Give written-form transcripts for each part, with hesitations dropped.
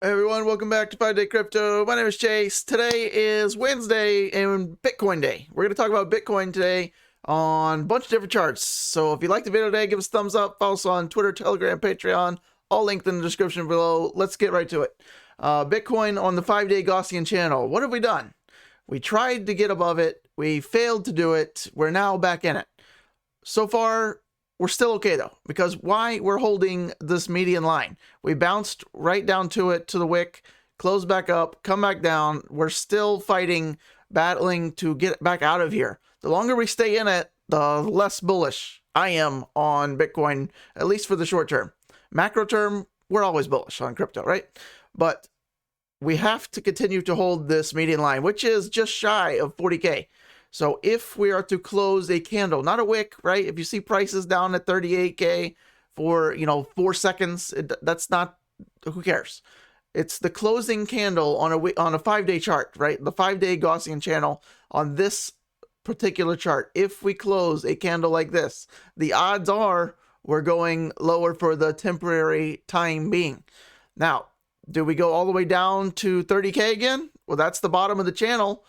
Hey everyone, welcome back to 5 Day Crypto. My name is Chase. Today is Wednesday and Bitcoin Day. We're going to talk about Bitcoin today on a bunch of different charts. So if you like the video today, give us a thumbs up. Follow us on Twitter, Telegram, Patreon, all linked in the description below. Let's get right to it. Bitcoin on the 5-day Gaussian channel. What have we done? We tried to get above it. We failed to do it. We're now back in it. So far, we're still okay though, because why? We're holding this median line. We bounced right down to it, to the wick, closed back up, come back down. We're still fighting, battling to get back out of here. The longer we stay in it, the less bullish I am on Bitcoin, at least for the short term. Macro term, we're always bullish on crypto, right? But we have to continue to hold this median line, which is just shy of 40K. So if we are to close a candle, not a wick, right? If you see prices down at 38K for, 4 seconds, that's not, who cares? It's the closing candle on a 5-day chart, right? The 5-day Gaussian channel on this particular chart. If we close a candle like this, the odds are we're going lower for the temporary time being. Now, do we go all the way down to 30K again? Well, that's the bottom of the channel.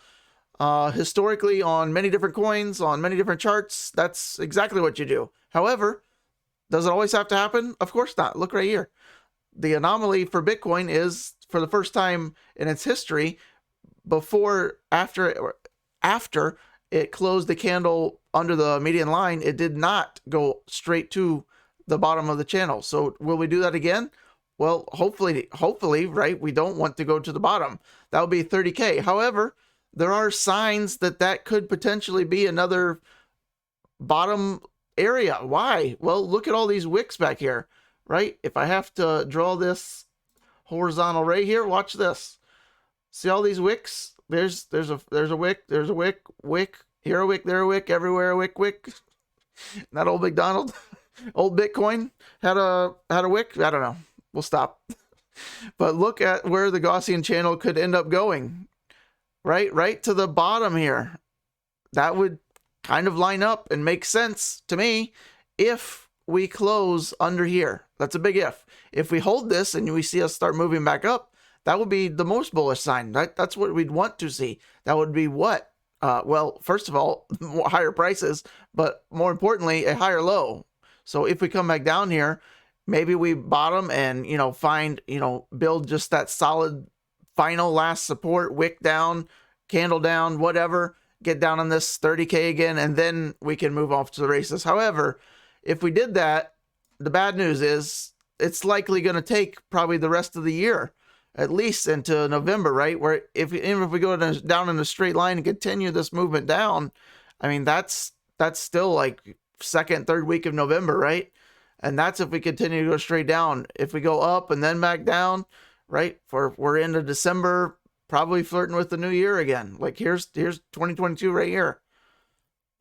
Historically, on many different coins, on many different charts, that's exactly what you do. However, does it always have to happen? Of course not. Look right here. The anomaly for Bitcoin is, for the first time in its history, after it closed the candle under the median line, it did not go straight to the bottom of the channel. So will we do that again? Well, hopefully, right? We don't want to go to the bottom. That would be 30K. However, there are signs that could potentially be another bottom area. Why? Well, look at all these wicks back here, right? If I have to draw this horizontal right here, watch this. See all these wicks? There's a wick, there's a wick, here a wick, there a wick, everywhere a wick. Not old McDonald. Old Bitcoin had a wick. I don't know. We'll stop. But look at where the Gaussian channel could end up going. Right to the bottom here. That would kind of line up and make sense to me if we close under here. That's a big if. If we hold this and we see us start moving back up, that would be the most bullish sign. That's what we'd want to see. That would be what? Well, first of all, higher prices, but more importantly, a higher low. So if we come back down here, maybe we bottom and, build just that solid final last support, wick down, candle down, whatever, get down on this 30K again, and then we can move off to the races. However, if we did that, the bad news is it's likely going to take probably the rest of the year, at least into November, right? Where even if we go down in a straight line and continue this movement down, I mean, that's still like second, third week of November, right? And that's if we continue to go straight down. If we go up and then back down, right, we're into December, probably flirting with the new year again. Like here's 2022 right here.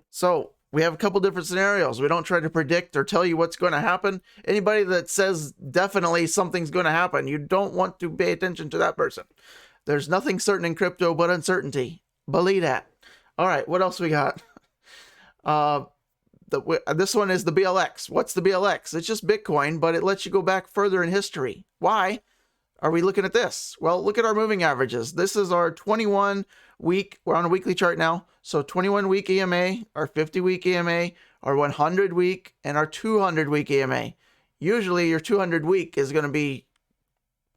So we have a couple different scenarios. We don't try to predict or tell you what's going to happen. Anybody that says definitely something's going to happen, you don't want to pay attention to that person. There's nothing certain in crypto but uncertainty. Believe that. All right, what else we got? This one is the BLX. What's the BLX? It's just Bitcoin, but it lets you go back further in history. Why are we looking at this? Well, look at our moving averages. This is our 21 week. We're on a weekly chart now. So 21 week EMA, our 50 week EMA, our 100 week, and our 200 week EMA. Usually your 200 week is going to be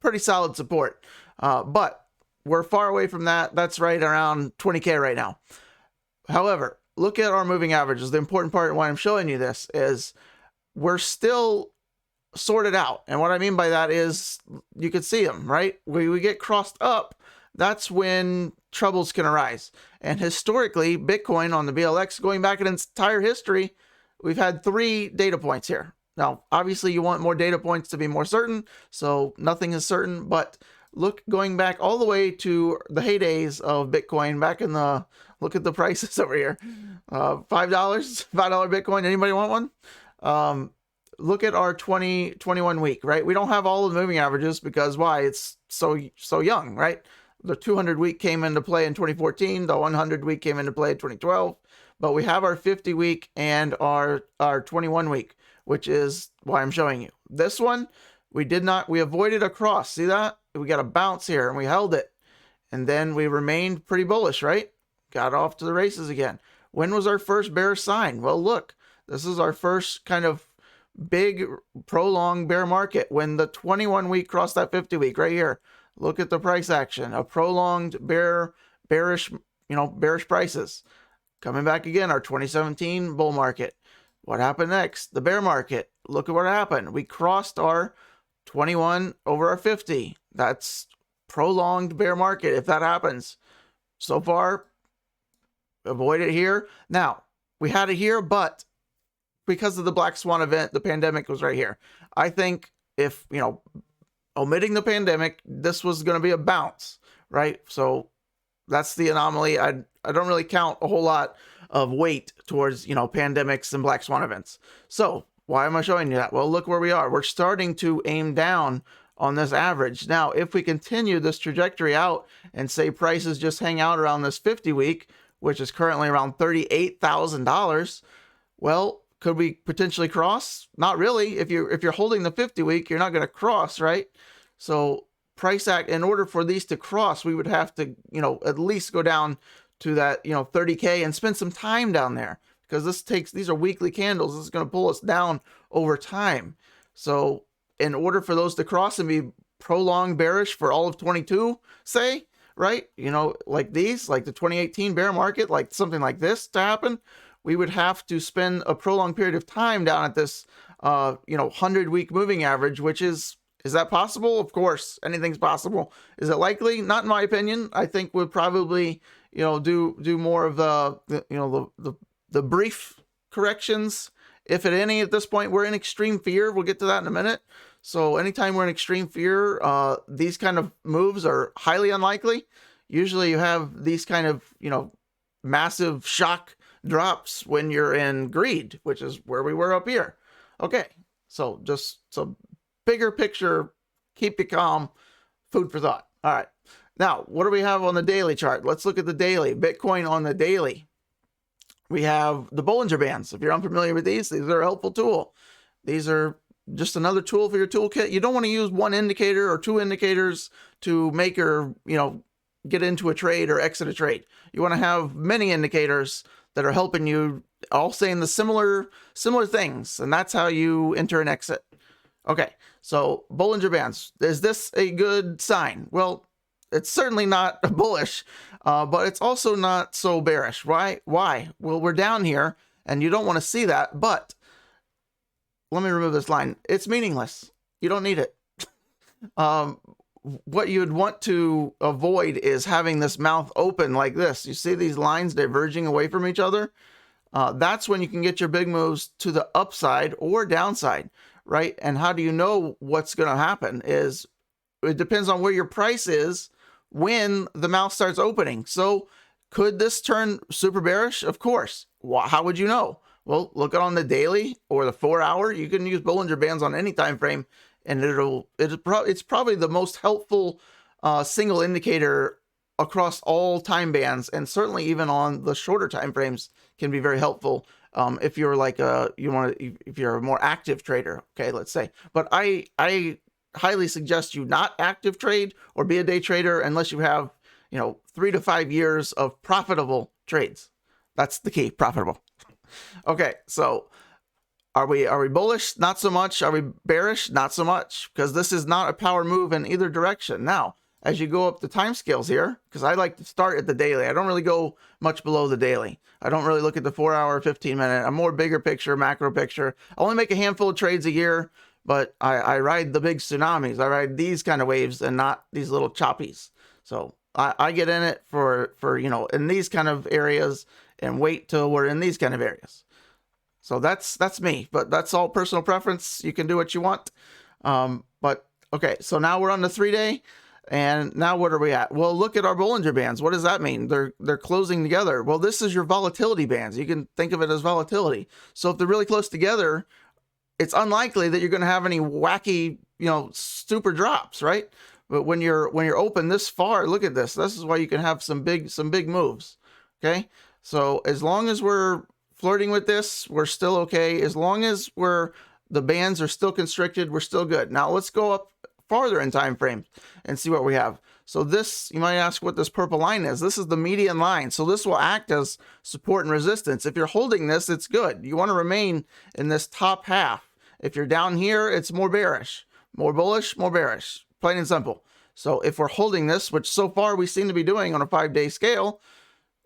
pretty solid support. But we're far away from that. That's right around 20K right now. However, look at our moving averages. The important part of why I'm showing you this is we're still sorted out. And what I mean by that is you could see them, right? We get crossed up. That's when troubles can arise. And historically, Bitcoin on the BLX, going back in its entire history, we've had 3 data points here. Now, obviously you want more data points to be more certain. So nothing is certain, but look, going back all the way to the heydays of Bitcoin back in look at the prices over here. $5 Bitcoin. Anybody want one? Look at our 2021 week, right? We don't have all of the moving averages because why? It's so young, right? The 200 week came into play in 2014. The 100 week came into play in 2012. But we have our 50 week and our 21 week, which is why I'm showing you. This one, we avoided a cross. See that? we got a bounce here and we held it. And then we remained pretty bullish, right? Got off to the races again. When was our first bearish sign? Well, look, this is our first kind of big prolonged bear market when the 21 week crossed that 50 week right here. Look at the price action, a prolonged bearish, bearish prices. Coming back again, our 2017 bull market. What happened next? The bear market. Look at what happened. We crossed our 21 over our 50. That's prolonged bear market if that happens. So far, avoid it here. Now, we had it here, but because of the black swan event, the pandemic was right here. I think if, omitting the pandemic, this was going to be a bounce, right? So that's the anomaly. I don't really count a whole lot of weight towards, pandemics and black swan events. So why am I showing you that? Well, look where we are. We're starting to aim down on this average. Now, if we continue this trajectory out and say prices just hang out around this 50 week, which is currently around $38,000, well, could we potentially cross? Not really. If you're holding the 50 week, you're not going to cross, right? So price act, in order for these to cross, we would have to, at least go down to that, 30K and spend some time down there, because these are weekly candles. This is going to pull us down over time. So in order for those to cross and be prolonged bearish for all of 22, say, right? Like these, like the 2018 bear market, like something like this to happen, we would have to spend a prolonged period of time down at this, 100-week moving average, which is that possible? Of course, anything's possible. Is it likely? Not in my opinion. I think we'll probably, do more of the brief corrections, if at any at this point. We're in extreme fear. We'll get to that in a minute. So anytime we're in extreme fear, these kind of moves are highly unlikely. Usually you have these kind of, massive shock drops when you're in greed, which is where we were up here. Okay, so just some bigger picture, keep you calm, food for thought. All right, now what do we have on the daily chart? Let's look at the daily. Bitcoin on the daily. We have the Bollinger Bands. If you're unfamiliar with these are a helpful tool. These are just another tool for your toolkit. You don't want to use one indicator or two indicators to make or, get into a trade or exit a trade. You want to have many indicators that are helping you, all saying the similar things, and that's how you enter and exit. Okay, so Bollinger Bands. Is this a good sign? Well, it's certainly not bullish, but it's also not so bearish. Why? Well, we're down here, and you don't want to see that, but let me remove this line. It's meaningless. You don't need it. What you would want to avoid is having this mouth open like this. You see these lines diverging away from each other? That's when you can get your big moves to the upside or downside, right? And how do you know what's going to happen? Is it depends on where your price is when the mouth starts opening. So could this turn super bearish? Of course. How would you know? Well, look at on the daily or the 4 hour. You can use Bollinger Bands on any time frame, and it's probably the most helpful single indicator across all time bands, and certainly even on the shorter time frames can be very helpful if you're like if you're a more active trader. Okay, let's say. But I highly suggest you not active trade or be a day trader unless you have 3 to 5 years of profitable trades. That's the key, profitable. Okay, so are we bullish? Not so much. Are we bearish? Not so much, because this is not a power move in either direction. Now, as you go up the time scales here, because I like to start at the daily. I don't really go much below the daily. I don't really look at the 4 hour, 15 minute. I'm more bigger picture, macro picture. I only make a handful of trades a year, but I ride the big tsunamis. I ride these kind of waves and not these little choppies. So I get in it for in these kind of areas and wait till we're in these kind of areas. So that's me, but that's all personal preference. You can do what you want. But okay, so now we're on the 3-day, and now what are we at? Well, look at our Bollinger Bands. What does that mean? They're closing together. Well, this is your volatility bands. You can think of it as volatility. So if they're really close together, it's unlikely that you're going to have any wacky, super drops, right? But when you're open this far, look at this. This is why you can have some big moves. Okay, so as long as we're flirting with this, we're still okay. As long as the bands are still constricted, we're still good. Now let's go up farther in time frames and see what we have. So this, you might ask what this purple line is. This is the median line. So this will act as support and resistance. If you're holding this, it's good. You want to remain in this top half. If you're down here, it's more bearish. More bullish, more bearish. Plain and simple. So if we're holding this, which so far we seem to be doing on a 5-day scale,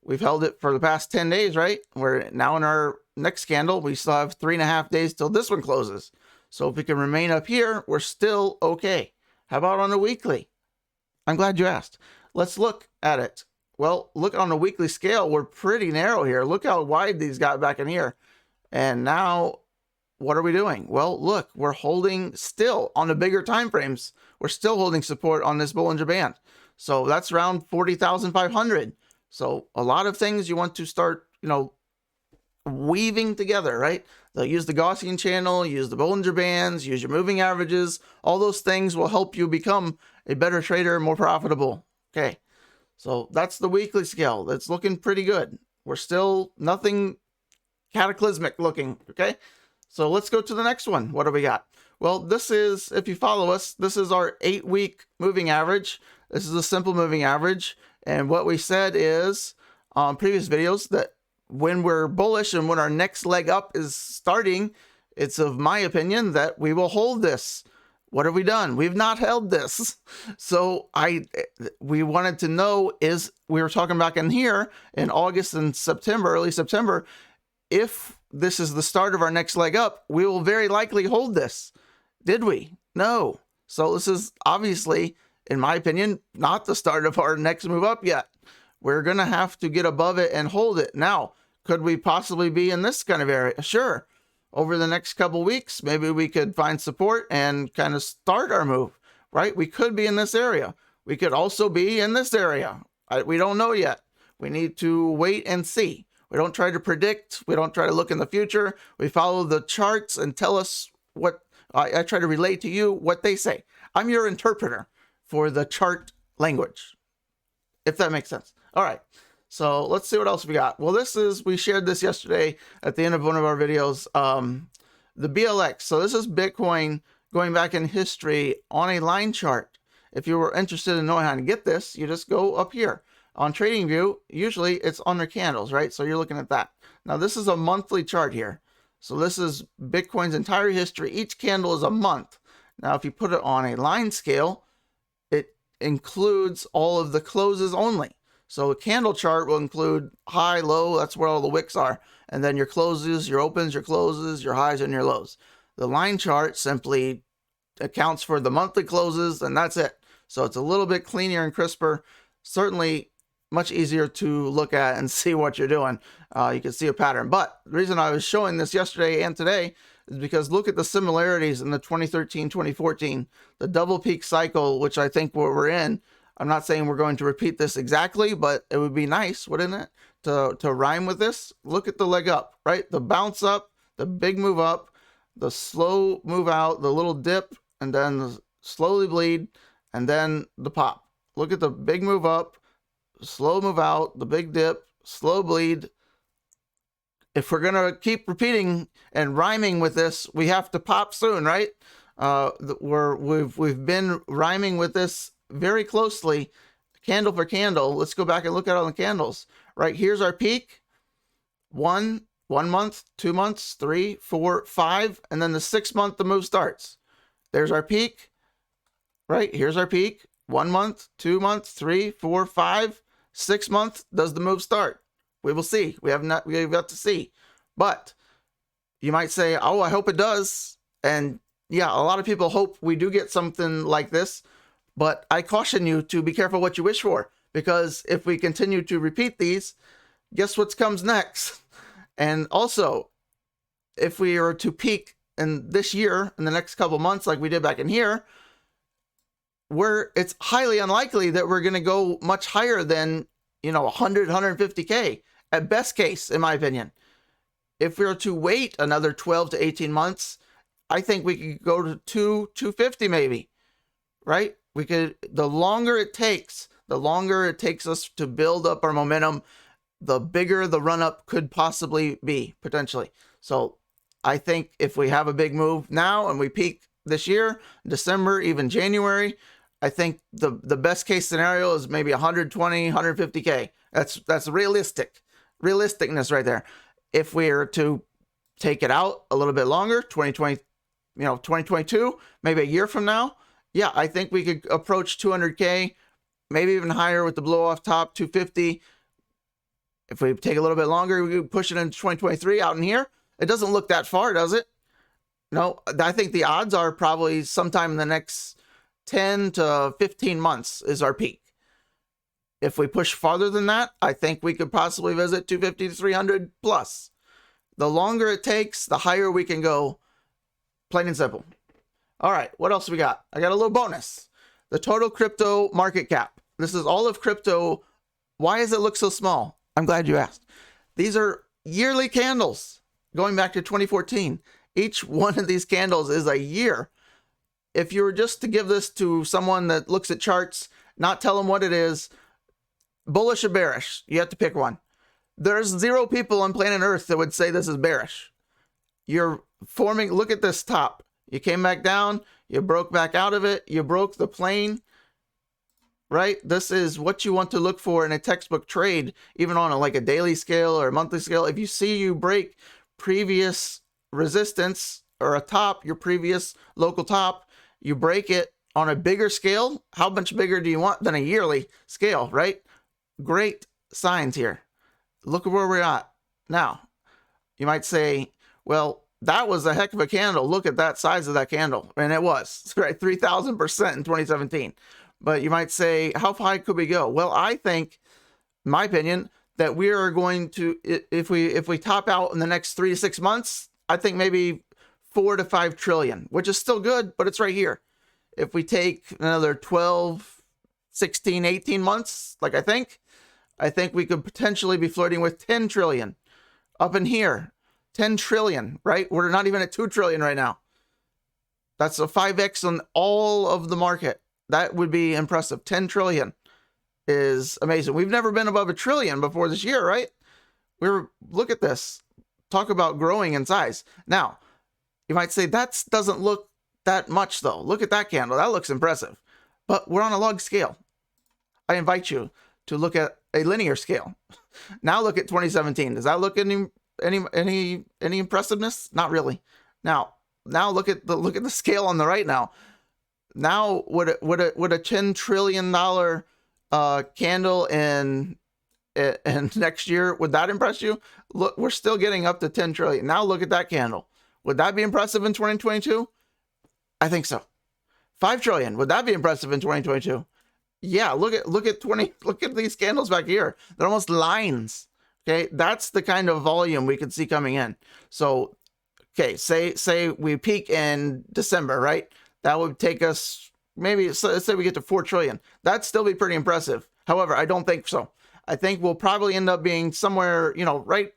we've held it for the past 10 days, right? We're now in our next candle. We still have 3.5 days till this one closes. So if we can remain up here, we're still okay. How about on a weekly? I'm glad you asked. Let's look at it. Well, look on a weekly scale. We're pretty narrow here. Look how wide these got back in here. And now, what are we doing? Well, look, we're holding still on the bigger time frames. We're still holding support on this Bollinger Band. So that's around 40,500. So a lot of things you want to start, weaving together, right? They'll use the Gaussian channel, use the Bollinger Bands, use your moving averages. All those things will help you become a better trader, more profitable. Okay, so that's the weekly scale. That's looking pretty good. We're still nothing cataclysmic looking, okay? So let's go to the next one. What do we got? Well, this is, if you follow us, this is our 8-week moving average. This is a simple moving average. And what we said is on previous videos that when we're bullish and when our next leg up is starting, it's of my opinion that we will hold this. What have we done? We've not held this. So we wanted to know, we were talking back in here in August and September, early September, if this is the start of our next leg up, we will very likely hold this. Did we? No. So this is obviously, in my opinion, not the start of our next move up yet. We're going to have to get above it and hold it. Now, could we possibly be in this kind of area? Sure. Over the next couple weeks, maybe we could find support and kind of start our move, right? We could be in this area. We could also be in this area. We don't know yet. We need to wait and see. We don't try to predict. We don't try to look in the future. We follow the charts and tell us what I try to relate to you what they say. I'm your interpreter for the chart language, if that makes sense. All right. So let's see what else we got. Well, we shared this yesterday at the end of one of our videos, the BLX. So this is Bitcoin going back in history on a line chart. If you were interested in knowing how to get this, you just go up here. On TradingView, usually it's under candles, right? So you're looking at that. Now this is a monthly chart here. So this is Bitcoin's entire history. Each candle is a month. Now if you put it on a line scale, it includes all of the closes only. So a candle chart will include high, low, that's where all the wicks are. And then your closes, your opens, your closes, your highs, and your lows. The line chart simply accounts for the monthly closes, and that's it. So it's a little bit cleaner and crisper. Certainly much easier to look at and see what you're doing. You can see a pattern. But the reason I was showing this yesterday and today is because look at the similarities in the 2013, 2014, the double peak cycle, which I think we're in. I'm not saying we're going to repeat this exactly, but it would be nice, wouldn't it, to rhyme with this? Look at the leg up, right? The bounce up, the big move up, the slow move out, the little dip, and then the slowly bleed, and then the pop. Look at the big move up, slow move out, the big dip, slow bleed. If we're going to keep repeating and rhyming with this, we have to pop soon, right? We've been rhyming with this very closely, candle for candle. Let's go back and look at all the candles. Right, here's our peak. 1 month, 2 months, 3, 4, 5, and then the 6th month the move starts. There's our peak. Right, here's our peak. 1 month, 2 months, 3, 4, 5, 6 month does the move start. We will see. We've got to see. But you might say, oh, I hope it does. And yeah, a lot of people hope we do get something like this. But I caution you to be careful what you wish for, because if we continue to repeat these, guess what comes next? And also, if we are to peak in this year, in the next couple months, like we did back in here, it's highly unlikely that we're going to go much higher than, 100, 150K at best case, in my opinion. If we were to wait another 12 to 18 months, I think we could go to 250 maybe, right? The longer it takes us to build up our momentum, the bigger the run up could possibly be, potentially. So I think if we have a big move now and we peak this year, December, even January. I think the best case scenario is maybe 120, 150K. That's realisticness right there. If we are to take it out a little bit longer, 2022, maybe a year from now, yeah, I think we could approach 200K, maybe even higher with the blow off top, 250. If we take a little bit longer, we could push it into 2023 out in here. It doesn't look that far, does it? No, I think the odds are probably sometime in the next 10 to 15 months is our peak. If we push farther than that, I think we could possibly visit 250 to 300 plus. The longer it takes, the higher we can go, plain and simple. All right, what else we got? I got a little bonus. The total crypto market cap. This is all of crypto. Why does it look so small? I'm glad you asked. These are yearly candles going back to 2014. Each one of these candles is a year. If you were just to give this to someone that looks at charts, not tell them what it is, bullish or bearish, you have to pick one. There's 0 people on planet Earth that would say this is bearish. You're forming, look at this top. You came back down, you broke back out of it, you broke the plane, right? This is what you want to look for in a textbook trade, even on like a daily scale or a monthly scale. If you see you break previous resistance or a top, your previous local top, you break it on a bigger scale. How much bigger do you want than a yearly scale, right? Great signs here. Look at where we're at now. You might say, well, that was a heck of a candle. Look at that size of that candle. And it was, right? 3,000% in 2017. But you might say, how high could we go? Well, I think, in my opinion, that we are going to, if we top out in the next 3 to 6 months, I think maybe 4 to 5 trillion, which is still good, but it's right here. If we take another 12, 16, 18 months, like I think we could potentially be flirting with 10 trillion up in here. 10 trillion, right? We're not even at 2 trillion right now. That's a 5x on all of the market. That would be impressive. 10 trillion is amazing. We've never been above 1 trillion before this year, right? Look at this. Talk about growing in size. Now, you might say that doesn't look that much though. Look at that candle. That looks impressive. But we're on a log scale. I invite you to look at a linear scale. Now look at 2017. Does that look any impressiveness? Not really. Now look at the scale on the right now. Now would a $10 trillion candle in next year, would that impress you? Look, we're still getting up to 10 trillion. Now look at that candle. Would that be impressive in 2022? I think so. 5 trillion. Would that be impressive in 2022? Yeah, look at these candles back here. They're almost lines. Okay, that's the kind of volume we could see coming in. So, okay, say we peak in December, right? That would take us maybe, let's say we get to 4 trillion. That'd still be pretty impressive. However, I don't think so. I think we'll probably end up being somewhere, right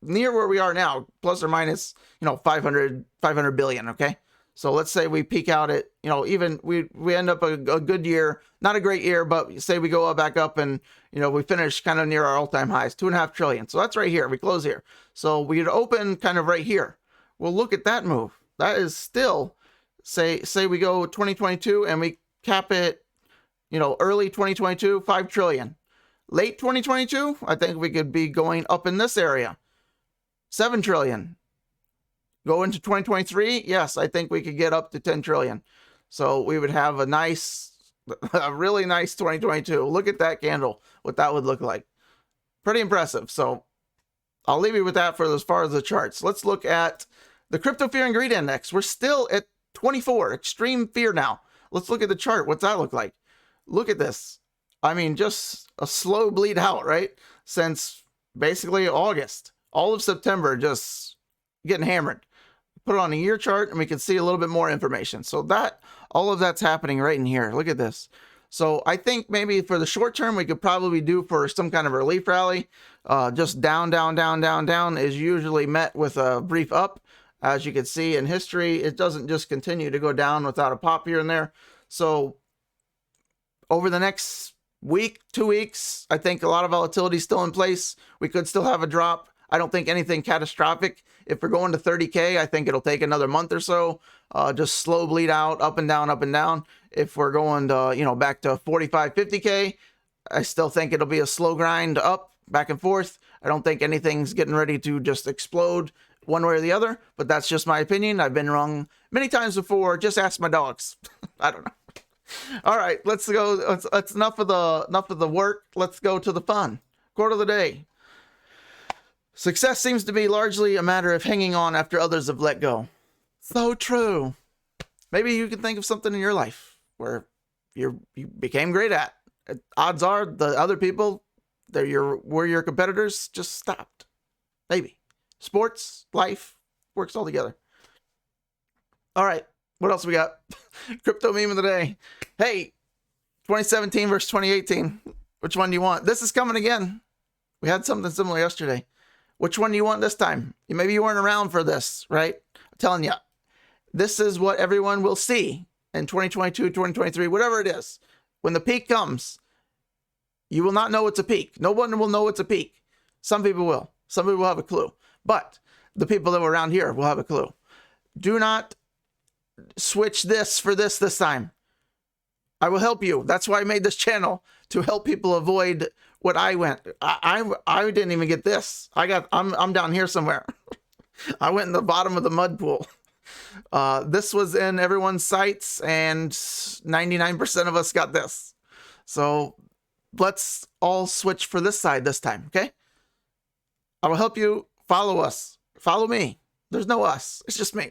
near where we are now, plus or minus, 500 billion, okay? So let's say we peak out at, even we end up a good year, not a great year, but say we go back up and, we finish kind of near our all-time highs, 2.5 trillion. So that's right here. We close here. So we'd open kind of right here. Well, look at that move. That is still, say we go 2022 and we cap it, early 2022, 5 trillion. Late 2022, I think we could be going up in this area, 7 trillion. Go into 2023, yes, I think we could get up to 10 trillion. So we would have a really nice 2022. Look at that candle, what that would look like. Pretty impressive. So I'll leave you with that for as far as the charts. Let's look at the Crypto Fear and Greed Index. We're still at 24, extreme fear now. Let's look at the chart. What's that look like? Look at this. I mean, just a slow bleed out, right? Since basically August. All of September just getting hammered. Put it on a year chart and we can see a little bit more information. So all of that's happening right in here. Look at this. So I think maybe for the short term, we could probably do for some kind of relief rally. Just down is usually met with a brief up. As you can see in history, it doesn't just continue to go down without a pop here and there. So over the next week, 2 weeks, I think a lot of volatility is still in place. We could still have a drop. I don't think anything catastrophic. If we're going to 30K, I think it'll take another month or so. Just slow bleed out, up and down, up and down. If we're going to, you know, back to 45, 50K, I still think it'll be a slow grind up, back and forth. I don't think anything's getting ready to just explode one way or the other, but that's just my opinion. I've been wrong many times before. Just ask my dogs. I don't know. All right, let's go. That's enough of the work. Let's go to the fun. Quote of the day. Success seems to be largely a matter of hanging on after others have let go. So true. Maybe you can think of something in your life where you became great at. Odds are the other people that were your competitors just stopped. Maybe. Sports, life, works all together. All right. What else we got? Crypto meme of the day. Hey, 2017 versus 2018. Which one do you want? This is coming again. We had something similar yesterday. Which one do you want this time? Maybe you weren't around for this, right? I'm telling you, this is what everyone will see in 2022, 2023, whatever it is. When the peak comes, you will not know it's a peak. No one will know it's a peak. Some people will. Some people will have a clue. But the people that were around here will have a clue. Do not switch this for this time. I will help you. That's why I made this channel, to help people avoid what I went. I didn't even get this. I'm down here somewhere. I went in the bottom of the mud pool. This was in everyone's sights, and 99% of us got this. So let's all switch for this side this time, okay? I will help you. Follow us. Follow me. There's no us. It's just me.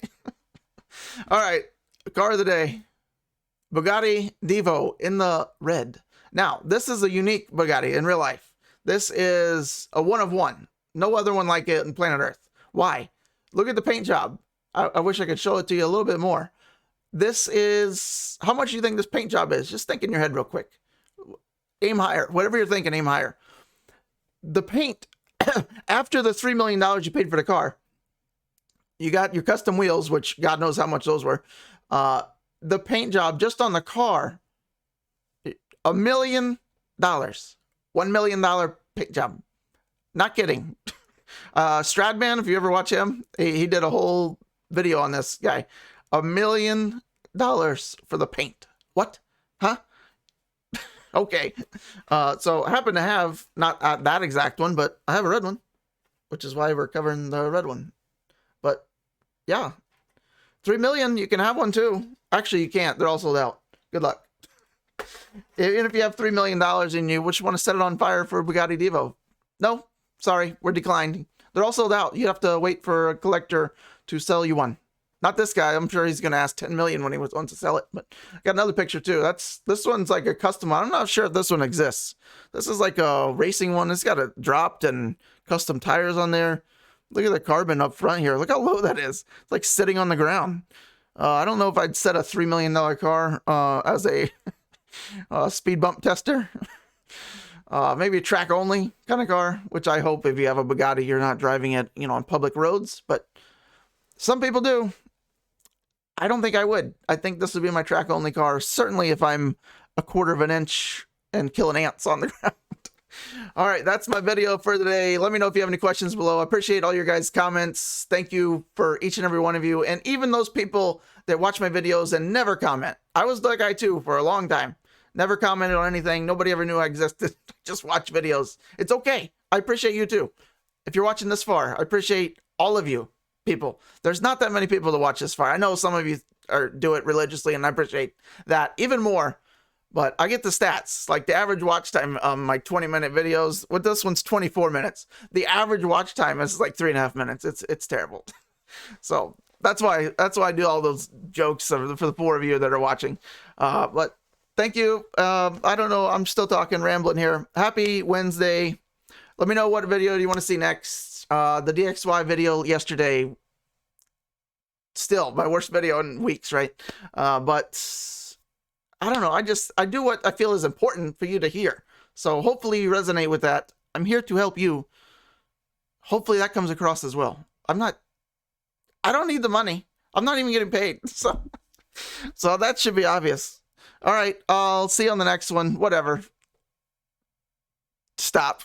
All right. Car of the day. Bugatti Divo in the red. Now, this is a unique Bugatti in real life. This is a one of one. No other one like it on planet Earth. Why? Look at the paint job. I wish I could show it to you a little bit more. This is... How much do you think this paint job is? Just think in your head real quick. Aim higher. Whatever you're thinking, aim higher. The paint... After the $3 million you paid for the car, you got your custom wheels, which God knows how much those were. The paint job just on the car, $1 million. $1 million paint job. Not kidding. Stradman, if you ever watch him, he did a whole video on this guy. $1 million for the paint. What? Huh? Okay. So I happen to have, not that exact one, but I have a red one, which is why we're covering the red one. But yeah, 3 million, you can have one too. Actually, you can't. They're all sold out. Good luck. Even if you have $3 million and you just want to set it on fire for a Bugatti Divo. No, sorry, we're declined. They're all sold out. You have to wait for a collector to sell you one. Not this guy. I'm sure he's going to ask 10 million when he wants to sell it. But I got another picture too. This one's like a custom one. I'm not sure if this one exists. This is like a racing one. It's got a dropped and custom tires on there. Look at the carbon up front here. Look how low that is. It's like sitting on the ground. I don't know if I'd set a $3 million car as a speed bump tester. Maybe a track only kind of car, which I hope if you have a Bugatti, you're not driving it, on public roads, but some people do. I don't think I would. I think this would be my track only car. Certainly if I'm a 1/4 of an inch and killing ants on the ground. All right, that's my video for today. Let me know if you have any questions below. I appreciate all your guys' comments. Thank you for each and every one of you. And even those people that watch my videos and never comment. I was that guy too for a long time. Never commented on anything. Nobody ever knew I existed. Just watch videos. It's okay. I appreciate you too. If you're watching this far, I appreciate all of you people. There's not that many people to watch this far. I know some of you do it religiously, and I appreciate that even more. But I get the stats, like the average watch time on my 20-minute videos. With this one's 24 minutes. The average watch time is like 3.5 minutes. It's terrible. So that's why I do all those jokes for the 4 of you that are watching. But thank you. I don't know. I'm still talking, rambling here. Happy Wednesday. Let me know what video do you want to see next. The DXY video yesterday, still my worst video in weeks, right? But I don't know. I do what I feel is important for you to hear. So hopefully you resonate with that. I'm here to help you. Hopefully that comes across as well. I don't need the money. I'm not even getting paid. So that should be obvious. All right. I'll see you on the next one. Whatever. Stop.